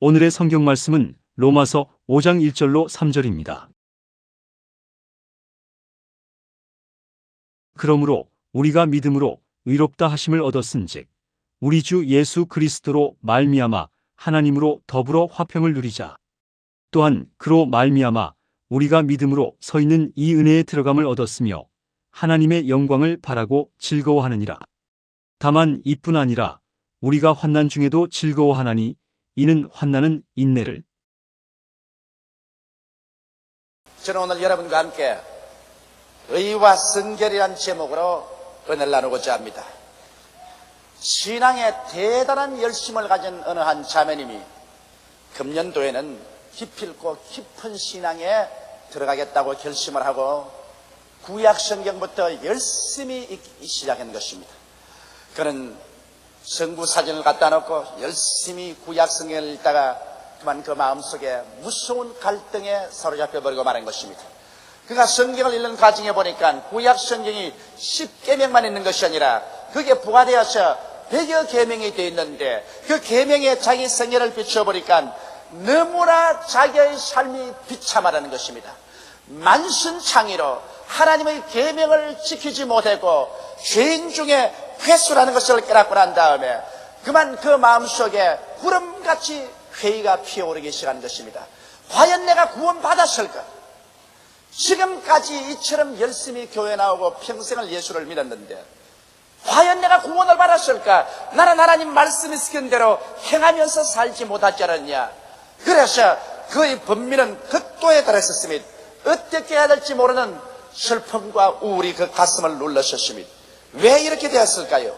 오늘의 성경 말씀은 로마서 5장 1절로 3절입니다. 그러므로 우리가 믿음으로 의롭다 하심을 얻었은즉 우리 주 예수 그리스도로 말미암아 하나님으로 더불어 화평을 누리자. 또한 그로 말미암아 우리가 믿음으로 서 있는 이 은혜에 들어감을 얻었으며 하나님의 영광을 바라고 즐거워하느니라. 다만 이뿐 아니라 우리가 환난 중에도 즐거워하나니 이는 환난은 인내를. 저는 오늘 여러분과 함께 의와 성결이란 제목으로 은혜를 나누고자 합니다. 신앙에 대단한 열심을 가진 어느 한 자매님이 금년도에는 기필코 깊은 신앙에 들어가겠다고 결심을 하고 구약 성경부터 열심히 읽기 시작한 것입니다. 그는 성부 사진을 갖다 놓고 열심히 구약 성경을 읽다가 그만 그 마음속에 무서운 갈등에 사로잡혀 버리고 말한 것입니다. 그가 성경을 읽는 과정에 보니까 구약 성경이 10계명만 있는 것이 아니라 그게 부과되어서 100여 계명이 되어 있는데 그 계명에 자기 생애를 비춰보니까 너무나 자기의 삶이 비참하다는 것입니다. 만신창이로 하나님의 계명을 지키지 못하고 죄인 중에 회수라는 것을 깨닫고 난 다음에 그만 그 마음속에 구름같이 회의가 피어오르기 시작한 것입니다. 과연 내가 구원받았을까? 지금까지 이처럼 열심히 교회 나오고 평생을 예수를 믿었는데 과연 내가 구원을 받았을까? 나는 하나님 말씀이 시킨 대로 행하면서 살지 못하지 않았냐? 그래서 그의 번민은 극도에 달했었습니다. 어떻게 해야 될지 모르는 슬픔과 우울이 그 가슴을 눌렀었습니다. 왜 이렇게 되었을까요?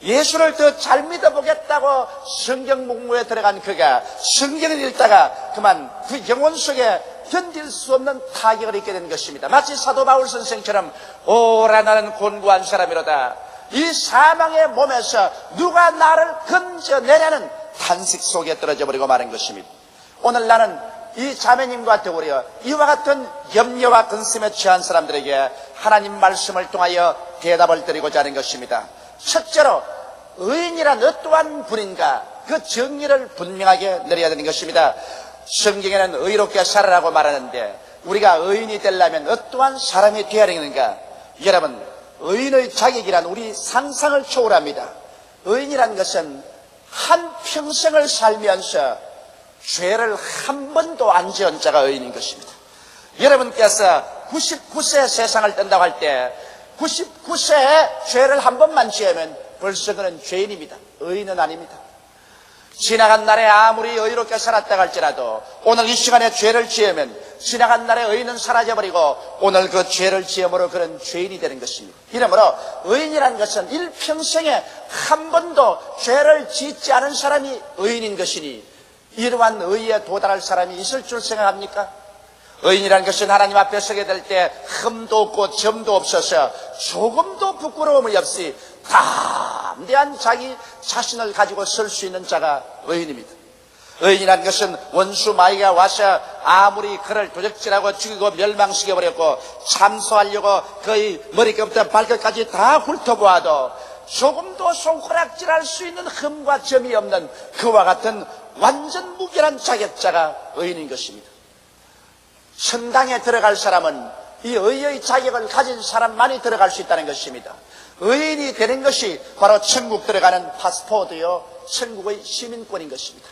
예수를 더 잘 믿어보겠다고 성경 문구에 들어간 그가 성경을 읽다가 그만 그 영혼 속에 견딜 수 없는 타격을 입게 된 것입니다. 마치 사도 바울 선생처럼 오라 나는 곤고한 사람이로다. 이 사망의 몸에서 누가 나를 건져내냐는 탄식 속에 떨어져 버리고 마는 것입니다. 오늘 나는 이 자매님과 더불어 이와 같은 염려와 근심에 처한 사람들에게 하나님 말씀을 통하여 대답을 드리고자 하는 것입니다. 첫째로 의인이란 어떠한 분인가 그 정의를 분명하게 내려야 되는 것입니다. 성경에는 의롭게 살아라고 말하는데 우리가 의인이 되려면 어떠한 사람이 되어야 되는가? 여러분, 의인의 자격이란 우리 상상을 초월합니다. 의인이란 것은 한평생을 살면서 죄를 한 번도 안 지은 자가 의인인 것입니다. 여러분께서 99세 세상을 뜬다고 할 때 99세에 죄를 한 번만 지으면 벌써 그는 죄인입니다. 의인은 아닙니다. 지나간 날에 아무리 의롭게 살았다고 할지라도 오늘 이 시간에 죄를 지으면 지나간 날에 의인은 사라져버리고 오늘 그 죄를 지음으로 그런 죄인이 되는 것입니다. 이러므로 의인이라는 것은 일평생에 한 번도 죄를 짓지 않은 사람이 의인인 것이니 이러한 의에 도달할 사람이 있을 줄 생각합니까? 의인이라는 것은 하나님 앞에 서게 될 때 흠도 없고 점도 없어서 조금도 부끄러움이 없이 담대한 자기 자신을 가지고 설 수 있는 자가 의인입니다. 의인이라는 것은 원수 마귀가 와서 아무리 그를 도적질하고 죽이고 멸망시켜버렸고 참소하려고 그의 머리끝부터 발끝까지 다 훑어보아도 조금도 손가락질할 수 있는 흠과 점이 없는 그와 같은 완전 무결한 자격자가 의인인 것입니다. 천당에 들어갈 사람은 이 의의 자격을 가진 사람만이 들어갈 수 있다는 것입니다. 의인이 되는 것이 바로 천국 들어가는 파스포드요 천국의 시민권인 것입니다.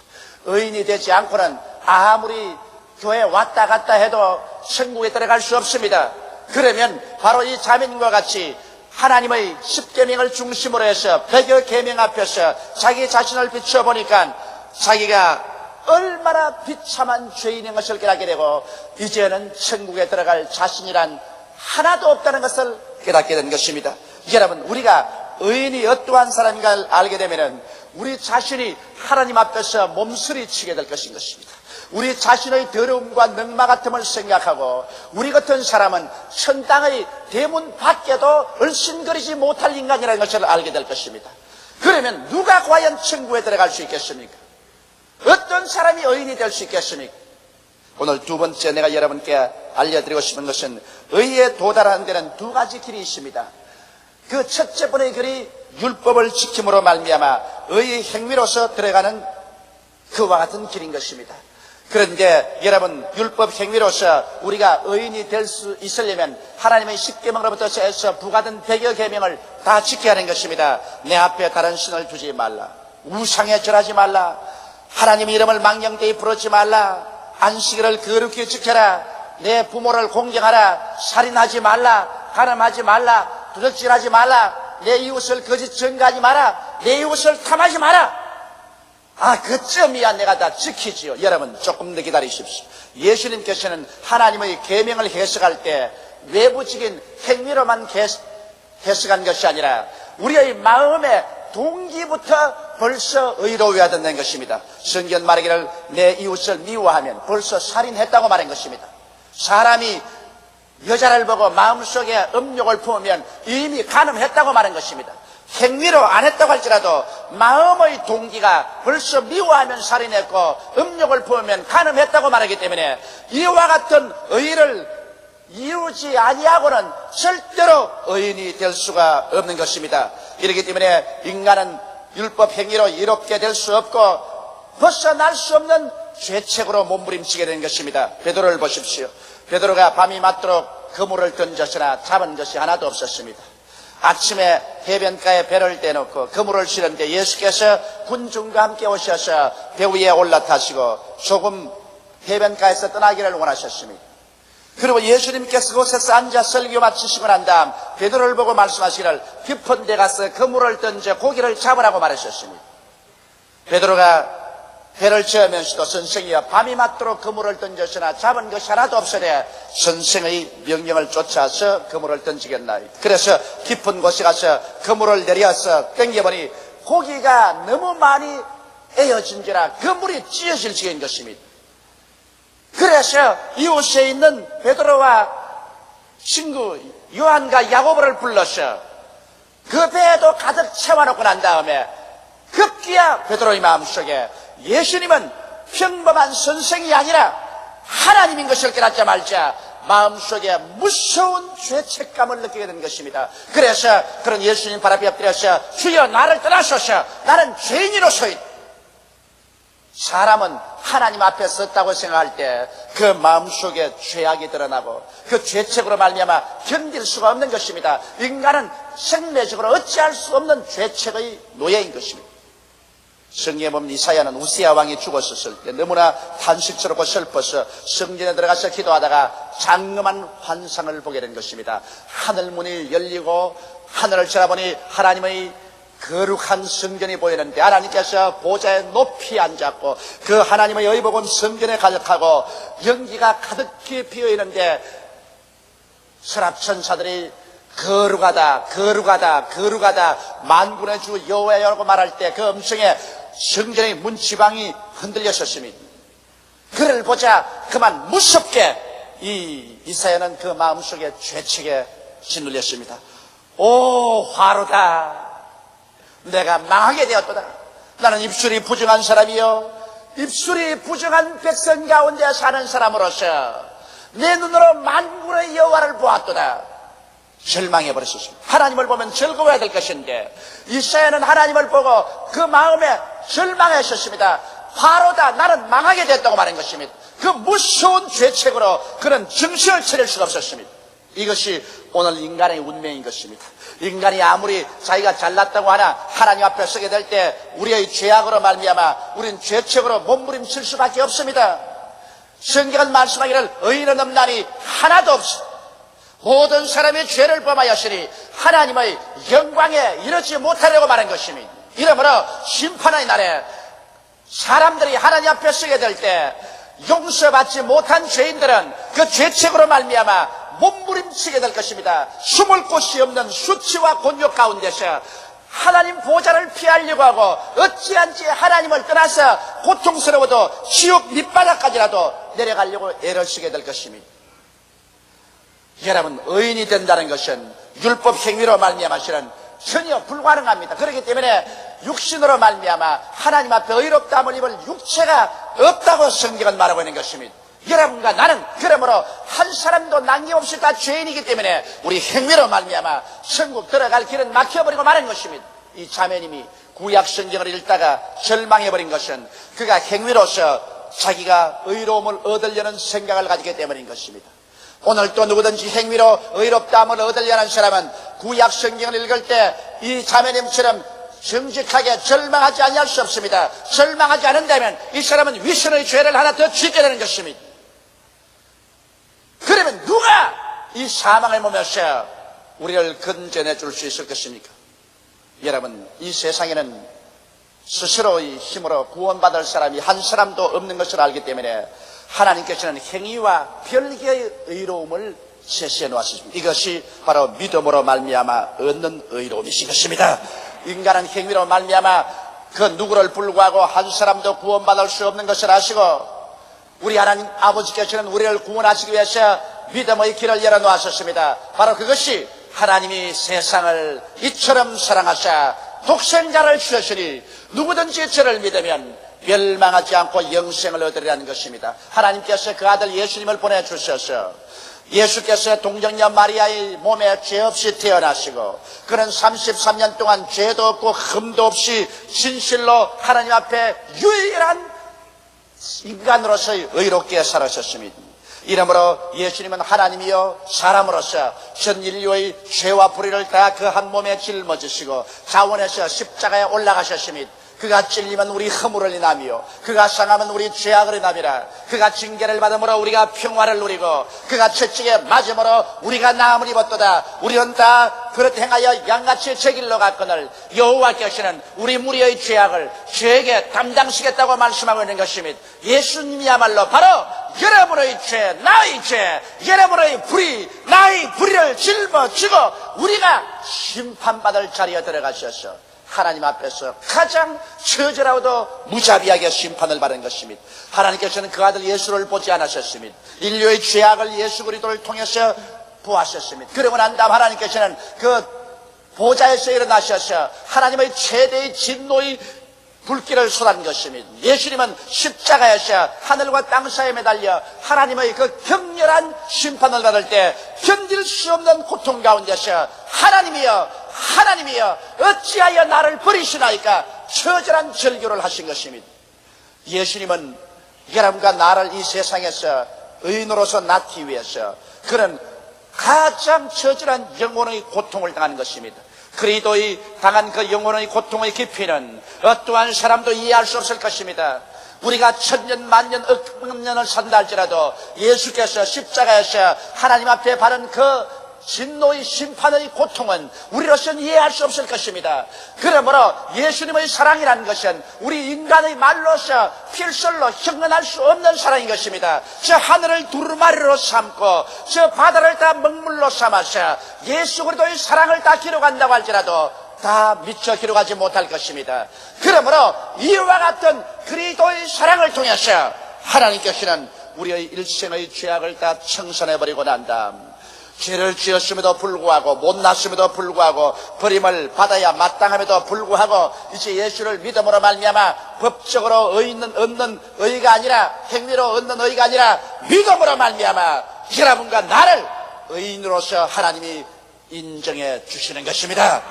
의인이 되지 않고는 아무리 교회 왔다 갔다 해도 천국에 들어갈 수 없습니다. 그러면 바로 이 자매님과 같이 하나님의 10계명을 중심으로 해서 100여 계명 앞에서 자기 자신을 비춰보니까 자기가 얼마나 비참한 죄인인 것을 깨닫게 되고 이제는 천국에 들어갈 자신이란 하나도 없다는 것을 깨닫게 된 것입니다. 여러분, 우리가 의인이 어떠한 사람인가 알게 되면 우리 자신이 하나님 앞에서 몸서리치게 될 것인 것입니다. 우리 자신의 더러움과 넉마 같음을 생각하고 우리 같은 사람은 천당의 대문 밖에도 얼씬거리지 못할 인간이라는 것을 알게 될 것입니다. 그러면 누가 과연 천국에 들어갈 수 있겠습니까? 어떤 사람이 의인이 될 수 있겠습니까? 오늘 두 번째 내가 여러분께 알려드리고 싶은 것은 의에 도달하는 데는 두 가지 길이 있습니다. 그 첫째 번의 길이 율법을 지킴으로 말미암아 의의 행위로서 들어가는 그와 같은 길인 것입니다. 그런데 여러분, 율법 행위로서 우리가 의인이 될 수 있으려면 하나님의 10계명으로부터 해서 부과된 100여 계명을 다 지켜야 하는 것입니다. 내 앞에 다른 신을 두지 말라, 우상에 절하지 말라, 하나님의 이름을 망령되이 부르지 말라, 안식일을 거룩히 지켜라, 내 부모를 공경하라, 살인하지 말라, 간음하지 말라, 도적질하지 말라, 내 이웃을 거짓 증거하지 마라, 내 이웃을 탐하지 마라. 그 점이야 내가 다 지키지요. 여러분, 조금 더 기다리십시오. 예수님께서는 하나님의 계명을 해석할 때 외부적인 행위로만 해석한 것이 아니라 우리의 마음의 동기부터 벌써 의로워야 된다는 것입니다. 성경 말하기를 내 이웃을 미워하면 벌써 살인했다고 말한 것입니다. 사람이 여자를 보고 마음속에 음욕을 품으면 이미 간음했다고 말한 것입니다. 행위로 안 했다고 할지라도 마음의 동기가 벌써 미워하면 살인했고 음욕을 품으면 간음했다고 말하기 때문에 이와 같은 의를 이루지 아니하고는 절대로 의인이 될 수가 없는 것입니다. 이렇기 때문에 인간은 율법 행위로 이롭게 될 수 없고 벗어날 수 없는 죄책으로 몸부림치게 되는 것입니다. 베드로를 보십시오. 베드로가 밤이 맞도록 그물을 던졌으나 잡은 것이 하나도 없었습니다. 아침에 해변가에 배를 떼놓고 그물을 실었는데 예수께서 군중과 함께 오셔서 배 위에 올라타시고 조금 해변가에서 떠나기를 원하셨습니다. 그리고 예수님께서 그곳에서 앉아 설교 마치시고 난 다음 베드로를 보고 말씀하시기를 깊은 데 가서 그물을 던져 고기를 잡으라고 말하셨습니다. 베드로가 배를 저으면서도 선생이여 밤이 맞도록 그물을 던졌으나 잡은 것이 하나도 없으되 선생의 명령을 쫓아서 그물을 던지겠나이. 그래서 깊은 곳에 가서 그물을 내려서 땡겨보니 고기가 너무 많이 에어진지라 그물이 찢어질 지경인 것입니다. 그래서 이웃에 있는 베드로와 친구 요한과 야고보를 불러서 그 배에도 가득 채워놓고 난 다음에 급기야 베드로의 마음속에 예수님은 평범한 선생이 아니라 하나님인 것을 깨닫자마자 마음속에 무서운 죄책감을 느끼게 된 것입니다. 그래서 그런 예수님 발 앞에 엎드려서 주여 나를 떠나소서, 나는 죄인이로소이다. 사람은 하나님 앞에 섰다고 생각할 때 그 마음속에 죄악이 드러나고 그 죄책으로 말미암아 견딜 수가 없는 것입니다. 인간은 생리적으로 어찌할 수 없는 죄책의 노예인 것입니다. 성경에 보면 이사야는 우시야 왕이 죽었을 때 너무나 탄식스럽고 슬퍼서 성전에 들어가서 기도하다가 장엄한 환상을 보게 된 것입니다. 하늘문이 열리고 하늘을 쳐다보니 하나님의 거룩한 성전이 보이는데 하나님께서 보좌에 높이 앉았고 그 하나님의 의복은 성전에 가득하고 연기가 가득히 피어있는데 서랍천사들이 거룩하다 거룩하다 거룩하다 만군의 주 여호와여라고 말할 때 그 음성에 성전의 문지방이 흔들렸었습니다. 그를 보자 그만 무섭게 이사야는 그 마음속에 죄책에 짓눌렸습니다. 오 화로다, 내가 망하게 되었도다. 나는 입술이 부정한 사람이요 입술이 부정한 백성 가운데 사는 사람으로서 내 눈으로 만군의 여호와를 보았도다. 절망해버렸습니다. 하나님을 보면 즐거워야 될 것인데 이사야는 하나님을 보고 그 마음에 절망하셨습니다. 화로다, 나는 망하게 됐다고 말한 것입니다. 그 무서운 죄책으로 그는 정신을 차릴 수가 없었습니다. 이것이 오늘 인간의 운명인 것입니다. 인간이 아무리 자기가 잘났다고 하나 하나님 앞에 서게 될 때 우리의 죄악으로 말미암아 우리는 죄책으로 몸부림칠 수밖에 없습니다. 성경은 말씀하기를 의인은 없나니 하나도 없어. 모든 사람이 죄를 범하였으니 하나님의 영광에 이르지 못하려고 말한 것입니다. 이러므로 심판의 날에 사람들이 하나님 앞에 서게 될 때 용서받지 못한 죄인들은 그 죄책으로 말미암아 몸부림치게 될 것입니다. 숨을 곳이 없는 수치와 곤욕 가운데서 하나님 보좌를 피하려고 하고 어찌한지 하나님을 떠나서 고통스러워도 지옥 밑바닥까지라도 내려가려고 애를 쓰게 될 것입니다. 여러분, 의인이 된다는 것은 율법 행위로 말미암아서는 전혀 불가능합니다. 그렇기 때문에 육신으로 말미암아 하나님 앞에 의롭다함을 입을 육체가 없다고 성경은 말하고 있는 것입니다. 여러분과 나는 그러므로 한 사람도 남김없이 다 죄인이기 때문에 우리 행위로 말미암아 천국 들어갈 길은 막혀버리고 마는 것입니다. 이 자매님이 구약 성경을 읽다가 절망해버린 것은 그가 행위로서 자기가 의로움을 얻으려는 생각을 가지기 때문인 것입니다. 오늘 또 누구든지 행위로 의롭다함을 얻으려는 사람은 구약 성경을 읽을 때 이 자매님처럼 정직하게 절망하지 아니할 수 없습니다. 절망하지 않는다면 이 사람은 위선의 죄를 하나 더 짓게 되는 것입니다. 그러면 누가 이 사망의 몸에서 우리를 건져내 줄 수 있을 것입니까? 여러분, 이 세상에는 스스로의 힘으로 구원받을 사람이 한 사람도 없는 것을 알기 때문에 하나님께서는 행위와 별개의 의로움을 제시해 놓았습니다. 이것이 바로 믿음으로 말미암아 얻는 의로움이신 것입니다. 인간은 행위로 말미암아 그 누구를 불구하고 한 사람도 구원받을 수 없는 것을 아시고 우리 하나님 아버지께서는 우리를 구원하시기 위해서 믿음의 길을 열어놓으셨습니다. 바로 그것이 하나님이 세상을 이처럼 사랑하사 독생자를 주셨으니 누구든지 저를 믿으면 멸망하지 않고 영생을 얻으리라는 것입니다. 하나님께서 그 아들 예수님을 보내주셔서 예수께서 동정녀 마리아의 몸에 죄 없이 태어나시고 그는 33년 동안 죄도 없고 흠도 없이 진실로 하나님 앞에 유일한 인간으로서의 의롭게 살아셨습니다. 이러므로 예수님은 하나님이요 사람으로서 전 인류의 죄와 불의를 다 그 한 몸에 짊어지시고 자원에서 십자가에 올라가셨습니다. 그가 찔리면 우리 허물을 인하며 그가 상하면 우리 죄악을 인함이라. 그가 징계를 받음으로 우리가 평화를 누리고 그가 채찍에 맞음으로 우리가 나음을 입었도다. 우리는 다 그릇 행하여 양같이 제 길로 갔거늘 여호와께서는 우리 무리의 죄악을 저에게 담당시겠다고 말씀하고 있는 것입니다. 예수님이야말로 바로 여러분의 죄, 나의 죄, 여러분의 불의, 나의 불의를 짊어지고 우리가 심판받을 자리에 들어가셔서 하나님 앞에서 가장 처절하고도 무자비하게 심판을 받은 것입니다. 하나님께서는 그 아들 예수를 보지 않으셨습니다. 인류의 죄악을 예수 그리스도를 통해서 보았었습니다. 그러고 난 다음 하나님께서는 그 보좌에서 일어나셔서 하나님의 최대의 진노의 불길을 쏟은 것입니다. 예수님은 십자가에서 하늘과 땅 사이에 매달려 하나님의 그 격렬한 심판을 받을 때 견딜 수 없는 고통 가운데서 하나님이여 어찌하여 나를 버리시나이까 처절한 절규를 하신 것입니다. 예수님은 여러분과 나를 이 세상에서 의인으로서 낳기 위해서 그는 가장 처절한 영혼의 고통을 당하는 것입니다. 그리스도의 당한 그 영혼의 고통의 깊이는 어떠한 사람도 이해할 수 없을 것입니다. 우리가 천년 만년 억년을 산다 할지라도 예수께서 십자가에서 하나님 앞에 바른 그 진노의 심판의 고통은 우리로서는 이해할 수 없을 것입니다. 그러므로 예수님의 사랑이라는 것은 우리 인간의 말로서 필설로 형언할 수 없는 사랑인 것입니다. 저 하늘을 두루마리로 삼고 저 바다를 다 먹물로 삼아서 예수 그리스도의 사랑을 다 기록한다고 할지라도 다 미처 기록하지 못할 것입니다. 그러므로 이와 같은 그리스도의 사랑을 통해서 하나님께서는 우리의 일생의 죄악을 다 청산해버리고 난 다음 죄를 지었음에도 불구하고 못났음에도 불구하고 버림을 받아야 마땅함에도 불구하고 이제 예수를 믿음으로 말미암아 법적으로 얻는 의가 아니라 행위로 얻는 의가 아니라 믿음으로 말미암아 여러분과 나를 의인으로서 하나님이 인정해 주시는 것입니다.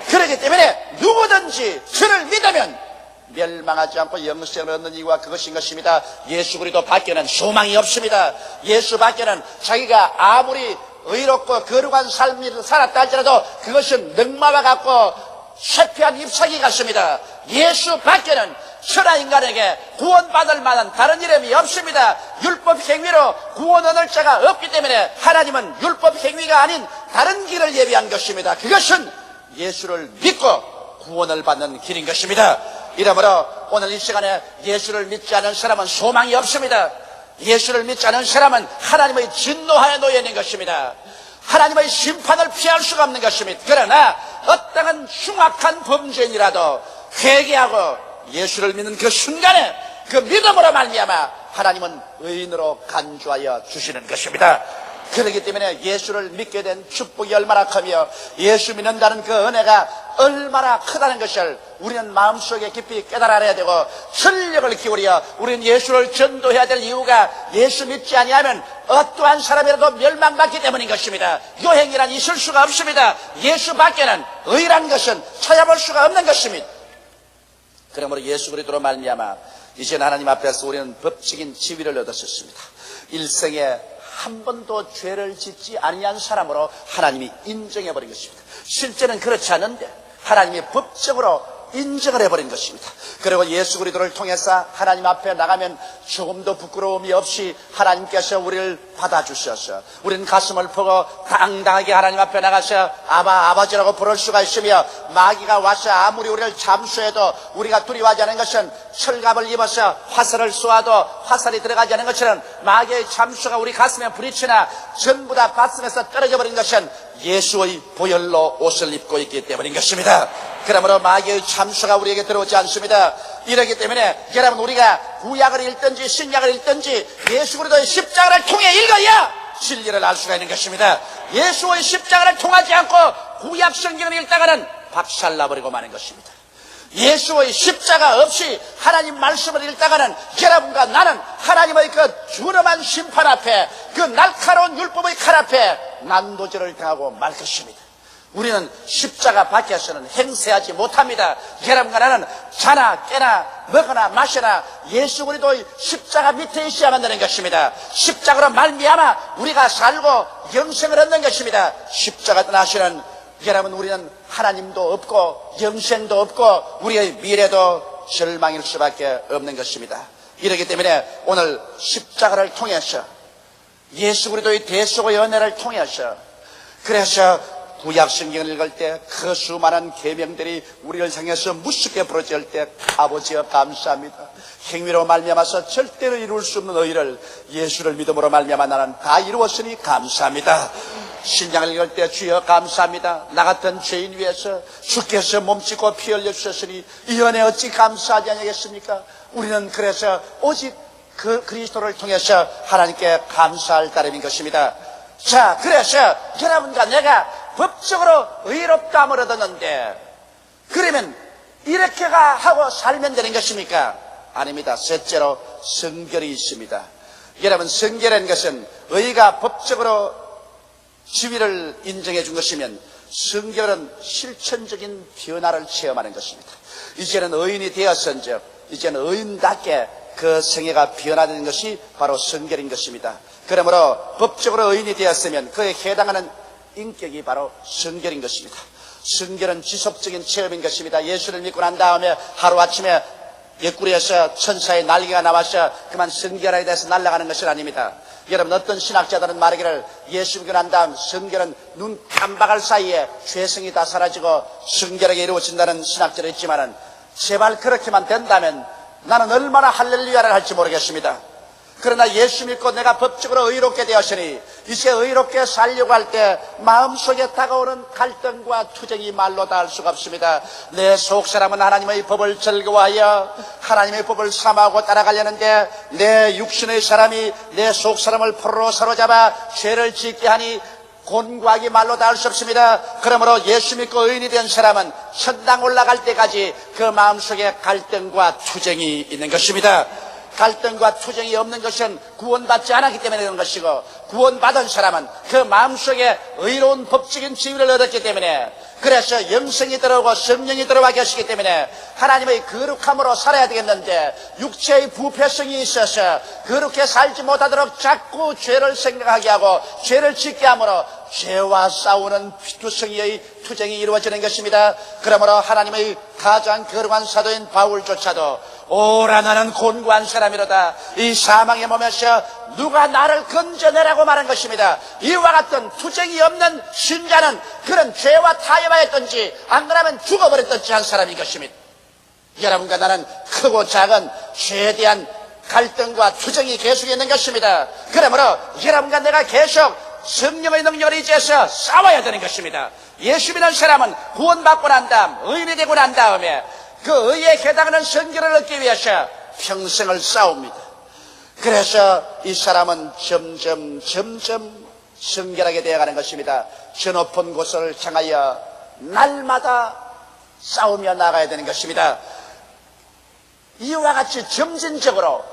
그렇기 때문에 누구든지 저를 믿으면 멸망하지 않고 영생을 얻는 이유가 그것인 것입니다. 예수 그리스도 밖에는 소망이 없습니다. 예수 밖에는 자기가 아무리 의롭고 거룩한 삶을 살았다 할지라도 그것은 늑마와 같고 쇠피한 잎사귀 같습니다. 예수 밖에는 천하 인간에게 구원받을 만한 다른 이름이 없습니다. 율법 행위로 구원 얻을 자가 없기 때문에 하나님은 율법 행위가 아닌 다른 길을 예비한 것입니다. 그것은 예수를 믿고 구원을 받는 길인 것입니다. 이러므로 오늘 이 시간에 예수를 믿지 않은 사람은 소망이 없습니다. 예수를 믿지 않은 사람은 하나님의 진노하에 놓여 있는 것입니다. 하나님의 심판을 피할 수가 없는 것입니다. 그러나 어떠한 흉악한 범죄인이라도 회개하고 예수를 믿는 그 순간에 그 믿음으로 말미암아 하나님은 의인으로 간주하여 주시는 것입니다. 그렇기 때문에 예수를 믿게 된 축복이 얼마나 크며 예수 믿는다는 그 은혜가 얼마나 크다는 것을 우리는 마음속에 깊이 깨달아야 되고 전력을 기울여 우리는 예수를 전도해야 될 이유가 예수 믿지 아니하면 어떠한 사람이라도 멸망받기 때문인 것입니다. 요행이란 있을 수가 없습니다. 예수 밖에는 의란 것은 찾아볼 수가 없는 것입니다. 그러므로 예수 그리스도로 말미암아 이제는 하나님 앞에서 우리는 법적인 지위를 얻었습니다. 일생에 한 번도 죄를 짓지 아니한 사람으로 하나님이 인정해버린 것입니다. 실제는 그렇지 않은데 하나님이 법적으로 인정을 해버린 것입니다. 그리고 예수 그리스도를 통해서 하나님 앞에 나가면 조금도 부끄러움이 없이 하나님께서 우리를 받아주셔서 우리는 가슴을 펴고 당당하게 하나님 앞에 나가서 아버지라고 부를 수가 있으며, 마귀가 와서 아무리 우리를 잠수해도 우리가 두려워하지 않은 것은 철갑을 입어서 화살을 쏘아도 화살이 들어가지 않은 것처럼 마귀의 잠수가 우리 가슴에 부딪히나 전부 다 가슴에서 떨어져 버린 것은 예수의 보혈로 옷을 입고 있기 때문인 것입니다. 그러므로 마귀의 잠수가 우리에게 들어오지 않습니다. 이러기 때문에 여러분, 우리가 구약을 읽든지 신약을 읽든지 예수 그리스도의 십자가를 통해 읽어야 진리를 알 수가 있는 것입니다. 예수의 십자가를 통하지 않고 구약 성경을 읽다가는 박살나버리고 마는 것입니다. 예수의 십자가 없이 하나님 말씀을 읽다가는 여러분과 나는 하나님의 그 준엄한 심판 앞에, 그 날카로운 율법의 칼 앞에 난도질을 당하고 말 것입니다. 우리는 십자가 밖에서는 행세하지 못합니다. 여러분과 나는 자나 깨나 먹거나 마시나 예수 그리스도의 십자가 밑에 있어야만 되는 것입니다. 십자가로 말미암아 우리가 살고 영생을 얻는 것입니다. 십자가 떠나시는 여러분, 우리는 하나님도 없고 영생도 없고 우리의 미래도 절망일 수밖에 없는 것입니다. 이렇기 때문에 오늘 십자가를 통해서 예수 그리스도의 대속의 은혜를 통해서, 그래서 구약 성경을 읽을 때 그 수많은 계명들이 우리를 향해서 무섭게 부러질 때 아버지여 감사합니다. 행위로 말미암아서 절대로 이룰 수 없는 의를 예수를 믿음으로 말미암아 나는 다 이루었으니 감사합니다. 신약을 읽을 때 주여 감사합니다. 나 같은 죄인 위해서 주께서 몸짓고 피 흘려 주셨으니 이 은혜 어찌 감사하지 아니겠습니까? 우리는 그래서 오직 그 그리스도를 통해서 하나님께 감사할 따름인 것입니다. 자, 그래서 여러분과 내가 법적으로 의롭다함을 얻었는데, 그러면 이렇게가 하고 살면 되는 것입니까? 아닙니다. 셋째로 성결이 있습니다. 여러분, 성결한 것은 의가 법적으로 지위를 인정해 준 것이면, 성결은 실천적인 변화를 체험하는 것입니다. 이제는 의인이 되었은즉 이제는 의인답게 그 생애가 변화되는 것이 바로 성결인 것입니다. 그러므로 법적으로 의인이 되었으면 그에 해당하는 인격이 바로 성결인 것입니다. 성결은 지속적인 체험인 것입니다. 예수를 믿고 난 다음에 하루아침에 옆구리에서 천사의 날개가 나와서 그만 성결하게 돼서 날아가는 것은 아닙니다. 여러분, 어떤 신학자들은 말하기를 예수 믿고 난 다음 성결은 눈 깜박할 사이에 죄성이 다 사라지고 성결하게 이루어진다는 신학자도 있지만은, 제발 그렇게만 된다면 나는 얼마나 할렐루야를 할지 모르겠습니다. 그러나 예수 믿고 내가 법적으로 의롭게 되었으니 이제 의롭게 살려고 할 때 마음속에 다가오는 갈등과 투쟁이 말로 다 할 수가 없습니다. 내 속사람은 하나님의 법을 즐거워하여 하나님의 법을 삼하고 따라가려는데, 내 육신의 사람이 내 속사람을 포로로 사로잡아 죄를 짓게 하니 곤고하기 말로 다 할 수 없습니다. 그러므로 예수 믿고 의인이 된 사람은 천당 올라갈 때까지 그 마음속에 갈등과 투쟁이 있는 것입니다. 갈등과 투쟁이 없는 것은 구원받지 않았기 때문에 그런 것이고, 구원받은 사람은 그 마음속에 의로운 법적인 지위를 얻었기 때문에, 그래서 영생이 들어오고 성령이 들어와 계시기 때문에 하나님의 거룩함으로 살아야 되겠는데, 육체의 부패성이 있어서 그렇게 살지 못하도록 자꾸 죄를 생각하게 하고 죄를 짓게 함으로 죄와 싸우는 피투성이의 투쟁이 이루어지는 것입니다. 그러므로 하나님의 가장 거룩한 사도인 바울조차도 오라 나는 곤고한 사람이로다, 이 사망의 몸에서 누가 나를 건져내라고 말한 것입니다. 이와 같은 투쟁이 없는 신자는 그런 죄와 타협하였든지 안 그러면 죽어버렸든지 한 사람인 것입니다. 여러분과 나는 크고 작은 죄에 대한 갈등과 투쟁이 계속 있는 것입니다. 그러므로 여러분과 내가 계속 성령의 능력을 의지해서 싸워야 되는 것입니다. 예수 믿는 사람은 구원받고 난 다음, 의인이 되고 난 다음에 그 의에 해당하는 성결을 얻기 위해서 평생을 싸웁니다. 그래서 이 사람은 점점 성결하게 되어가는 것입니다. 저 높은 곳을 향하여 날마다 싸우며 나가야 되는 것입니다. 이와 같이 점진적으로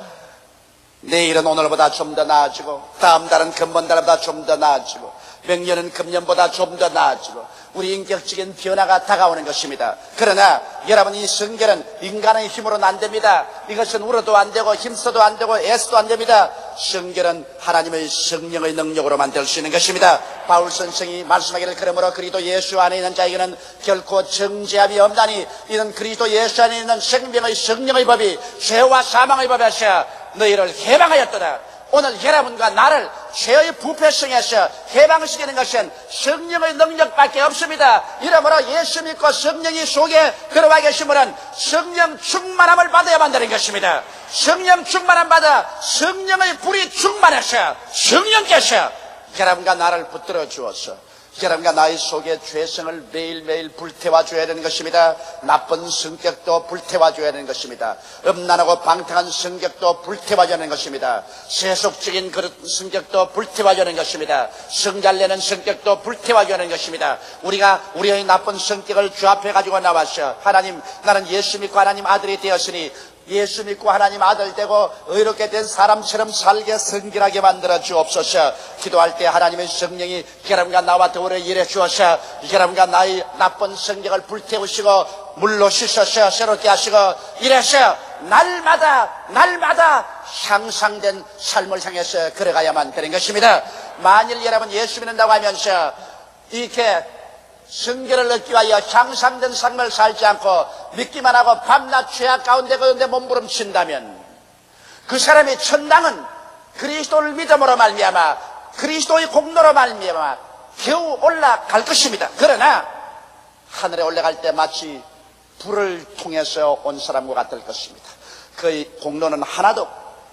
내일은 오늘보다 좀 더 나아지고, 다음 달은 금번 달보다 좀 더 나아지고, 명년은 금년보다 좀 더 나아지고, 우리 인격적인 변화가 다가오는 것입니다. 그러나 여러분, 이 성결은 인간의 힘으로는 안 됩니다. 이것은 울어도 안 되고 힘써도 안 되고 애써도 안 됩니다. 성결은 하나님의 성령의 능력으로만 될 수 있는 것입니다. 바울 선생이 말씀하기를, 그러므로 그리스도 예수 안에 있는 자에게는 결코 정죄함이 없나니 이는 그리스도 예수 안에 있는 생명의 성령의 법이 죄와 사망의 법에 하셔 너희를 해방하였도다. 오늘 여러분과 나를 죄의 부패성에서 해방시키는 것은 성령의 능력밖에 없습니다. 이러므로 예수 믿고 성령이 속에 들어와 계시면 성령 충만함을 받아야 만드는 것입니다. 성령 충만함 받아 성령의 불이 충만해서 성령께서 여러분과 나를 붙들어 주어서 여러분과 나의 속에 죄성을 매일매일 불태워 줘야 되는 것입니다. 나쁜 성격도 불태워 줘야 되는 것입니다. 음란하고 방탕한 성격도 불태워 줘야 되는 것입니다. 세속적인 그런 성격도 불태워 줘야 되는 것입니다. 성잘내는 성격도 불태워 줘야 되는 것입니다. 우리가 우리의 나쁜 성격을 주 앞에 가지고 나와서, 하나님, 나는 예수 믿고 하나님 아들이 되었으니 예수 믿고 하나님 아들 되고 의롭게 된 사람처럼 살게 성결하게 만들어 주옵소서. 기도할 때 하나님의 성령이 여러분과 나와 더불어 일해 주어서 여러분과 나의 나쁜 성격을 불태우시고 물로 씻어서 새롭게 하시고 이래서 날마다 향상된 삶을 향해서 걸어가야만 되는 것입니다. 만일 여러분 예수 믿는다고 하면서 이렇게 성결을 얻기 위하여 향상된 삶을 살지 않고 믿기만 하고 밤낮 죄악 가운데 몸부림친다면 그 사람의 천당은 그리스도를 믿음으로 말미암아 그리스도의 공로로 말미암아 겨우 올라갈 것입니다. 그러나 하늘에 올라갈 때 마치 불을 통해서 온 사람과 같을 것입니다. 그의 공로는 하나도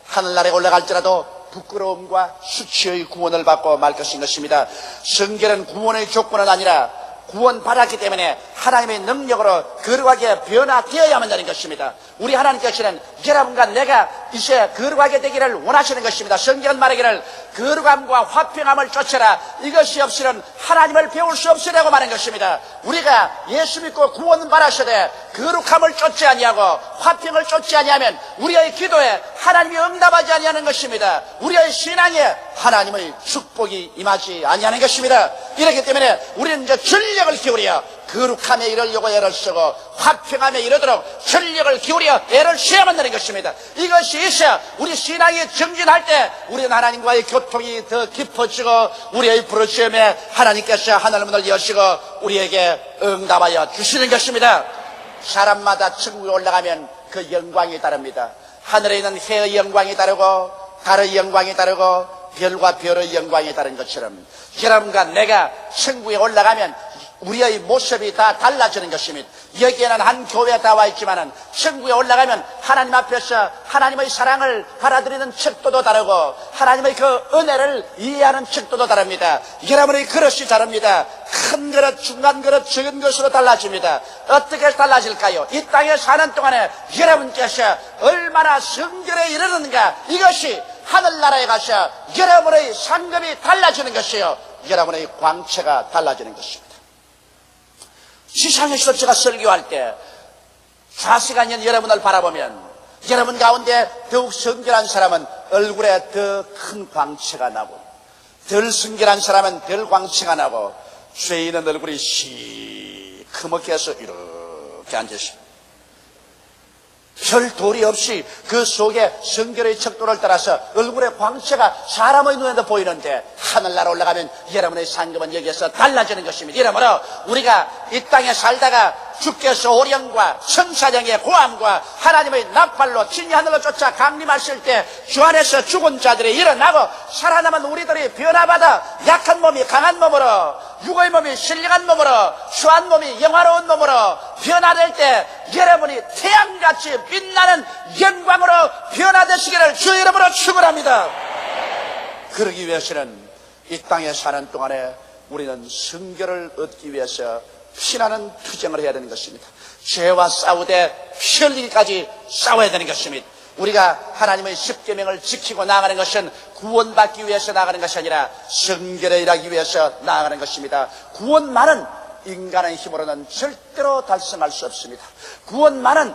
하늘나라에 올라갈지라도 부끄러움과 수치의 구원을 받고 말 것입니다. 성결은 구원의 조건은 아니라 구원받았기 때문에 하나님의 능력으로 거룩하게 변화되어야만 하는 것입니다. 우리 하나님께서는 여러분과 내가 이제 거룩하게 되기를 원하시는 것입니다. 성경은 말하기를 거룩함과 화평함을 쫓아라. 이것이 없이는 하나님을 배울 수 없으라고 말하는 것입니다. 우리가 예수 믿고 구원받았으되 거룩함을 쫓지 아니하고 화평을 쫓지 아니하면 우리의 기도에 하나님이 응답하지 아니하는 것입니다. 우리의 신앙에 하나님의 축복이 임하지 아니하는 것입니다. 이렇기 때문에 우리는 이제 전력을 기울여 거룩함에 이르려고 애를 쓰고 화평함에 이르도록 전력을 기울여 애를 써야만 되는 것입니다. 이것이 있어 우리 신앙이 정진할 때 우리는 하나님과의 교통이 더 깊어지고 우리의 부르심에 하나님께서 하늘문을 여시고 우리에게 응답하여 주시는 것입니다. 사람마다 천국에 올라가면 그 영광이 다릅니다. 하늘에 있는 해의 영광이 다르고 달의 영광이 다르고 별과 별의 영광이 다른 것처럼 여러분과 내가 천국에 올라가면 우리의 모습이 다 달라지는 것입니다. 여기에는 한 교회에 나와 있지만은 천국에 올라가면 하나님 앞에서 하나님의 사랑을 받아들이는 척도도 다르고 하나님의 그 은혜를 이해하는 척도도 다릅니다. 여러분의 그릇이 다릅니다. 큰 그릇, 중간 그릇, 적은 것으로 달라집니다. 어떻게 달라질까요? 이 땅에 사는 동안에 여러분께서 얼마나 성결에 이르는가, 이것이 하늘나라에 가서 여러분의 상급이 달라지는 것이요, 여러분의 광채가 달라지는 것입니다. 시상에서 제가 설교할 때 좌세가 있는 여러분을 바라보면 여러분 가운데 더욱 성결한 사람은 얼굴에 더 큰 광채가 나고 덜 성결한 사람은 덜 광채가 나고 죄인은 얼굴이 시커멓게 해서 이렇게 앉으십니다. 별 도리 없이 그 속에 성결의 척도를 따라서 얼굴의 광채가 사람의 눈에도 보이는데 하늘나라 올라가면 여러분의 상급은 여기에서 달라지는 것입니다. 이러므로 우리가 이 땅에 살다가 주께서 오령과 천사령의 고함과 하나님의 나팔로 진이 하늘로 쫓아 강림하실 때 주 안에서 죽은 자들이 일어나고 살아남은 우리들이 변화받아 약한 몸이 강한 몸으로, 육의 몸이 신령한 몸으로, 수한 몸이 영화로운 몸으로 변화될 때 여러분이 태양같이 빛나는 영광으로 변화되시기를 주 이름으로 축원합니다. 그러기 위해서는 이 땅에 사는 동안에 우리는 성결을 얻기 위해서 피나는 투쟁을 해야 되는 것입니다. 죄와 싸우되 피 흘리기까지 싸워야 되는 것입니다. 우리가 하나님의 십계명을 지키고 나아가는 것은 구원받기 위해서 나아가는 것이 아니라 성결에 일하기 위해서 나아가는 것입니다. 구원만은 인간의 힘으로는 절대로 달성할 수 없습니다. 구원만은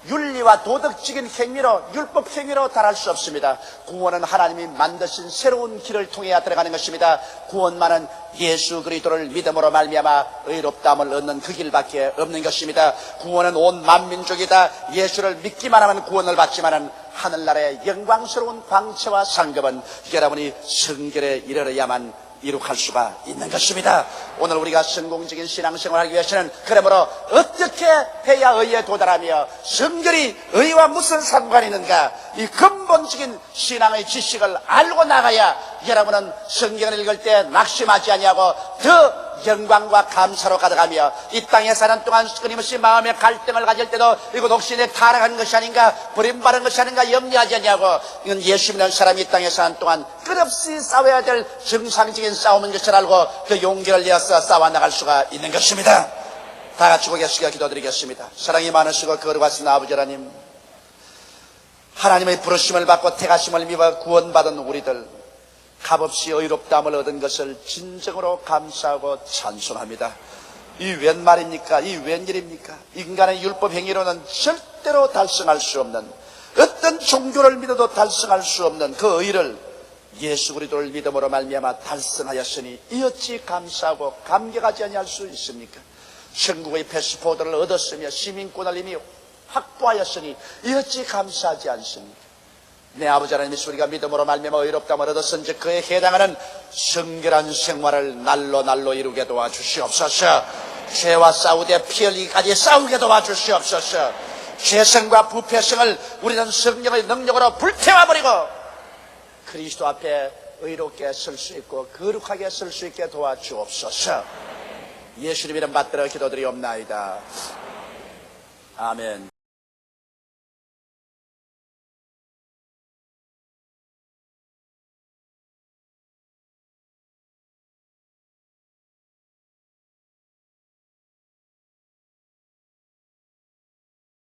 윤리와 도덕적인 행위로, 율법 행위로 달할 수 없습니다. 구원은 하나님이 만드신 새로운 길을 통해야 들어가는 것입니다. 구원만은 예수 그리스도를 믿음으로 말미암아 의롭다함을 얻는 그 길밖에 없는 것입니다. 구원은 온 만민족이다. 예수를 믿기만 하면 구원을 받지만은 하늘나라의 영광스러운 광채와 상급은 여러분이 성결에 이르러야만 이룩할 수가 있는 것입니다. 오늘 우리가 성공적인 신앙생활을 하기 위해서는 그러므로 어떻게 해야 의에 도달하며 성결이 의와 무슨 상관이 있는가, 이 근본적인 신앙의 지식을 알고 나가야 여러분은 성경을 읽을 때 낙심하지 아니하고 더 영광과 감사로 가득하며 이 땅에 사는 동안 끊임없이 마음의 갈등을 가질 때도 이거 혹시 내 타락한 것이 아닌가, 버림받은 것이 아닌가 염려하지 않냐고, 이건 예수 믿는 사람이 이 땅에 사는 동안 끝없이 싸워야 될 정상적인 싸움인 것을 알고 그 용기를 내어서 싸워 나갈 수가 있는 것입니다. 다 같이 고개숙여 기도드리겠습니다. 사랑이 많으시고 거룩하신 아버지 하나님, 하나님의 부르심을 받고 택하심을 믿어 구원받은 우리들 값없이 의롭다함을 얻은 것을 진정으로 감사하고 찬송합니다. 이 웬 말입니까? 이 웬일입니까? 인간의 율법 행위로는 절대로 달성할 수 없는, 어떤 종교를 믿어도 달성할 수 없는 그 의를 예수 그리스도를 믿음으로 말미암아 달성하였으니 이 어찌 감사하고 감격하지 아니할 수 있습니까? 천국의 패스포드를 얻었으며 시민권을 이미 확보하였으니 이 어찌 감사하지 않습니까? 내 아버지 하나님이 우리가 믿음으로 말미암아 의롭다함을 얻었은즉 그에 해당하는 성결한 생활을 날로 이루게 도와주시옵소서. 죄와 싸우되 피 흘리기까지 싸우게 도와주시옵소서. 죄성과 부패성을 우리는 성령의 능력으로 불태워버리고 그리스도 앞에 의롭게 설 수 있고 거룩하게 설 수 있게 도와주옵소서. 예수님 이름 받들어 기도드리옵나이다. 아멘.